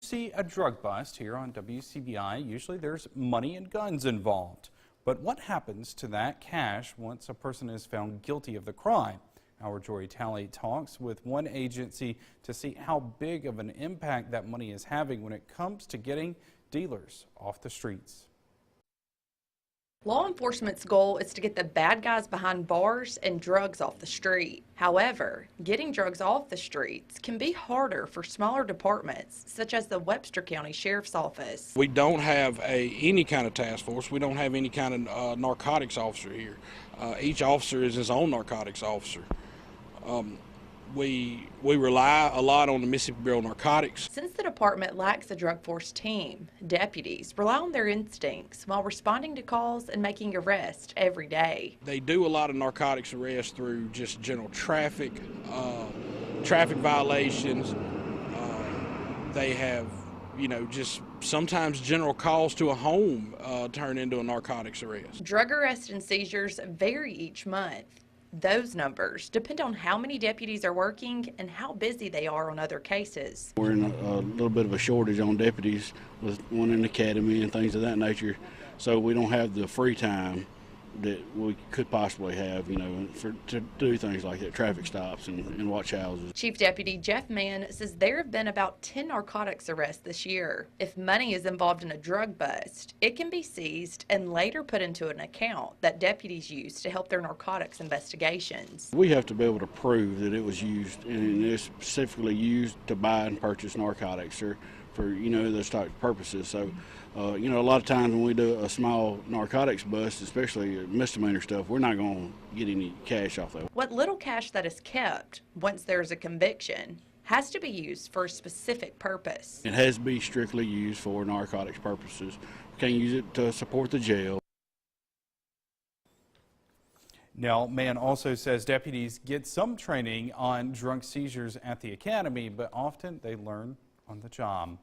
See a drug bust here on WCBI, usually there's money and guns involved. But what happens to that cash once a person is found guilty of the crime? Our Jory Talley talks with one agency to see how big of an impact that money is having when it comes to getting dealers off the streets. Law enforcement's goal is to get the bad guys behind bars and drugs off the street. However, getting drugs off the streets can be harder for smaller departments, such as the Webster County Sheriff's Office. We don't have any kind of task force. We don't have any kind of narcotics officer here. Each officer is his own narcotics officer. We rely a lot on the Mississippi Bureau of Narcotics. Since the department lacks a drug force team, deputies rely on their instincts while responding to calls and making arrests every day. They do a lot of narcotics arrests through just general traffic violations. They have, just sometimes general calls to a home turn into a narcotics arrest. Drug arrests and seizures vary each month. Those numbers depend on how many deputies are working and how busy they are on other cases. We're in a little bit of a shortage on deputies with one in the academy and things of that nature, so we don't have the free time that we could possibly have, to do things like that, traffic stops and watch houses. Chief Deputy Jeff Mann says there have been about 10 narcotics arrests this year. If money is involved in a drug bust, it can be seized and later put into an account that deputies use to help their narcotics investigations. We have to be able to prove that it was used, and it was specifically used to buy and purchase narcotics or for those type of purposes. So a lot of times when we do a small narcotics bust, especially misdemeanor stuff, we're not going to get any cash off that. What little cash that is kept once there's a conviction has to be used for a specific purpose. It has to be strictly used for narcotics purposes. We can't use it to support the jail. Now, Mann also says deputies get some training on drug seizures at the academy, but often they learn on the job.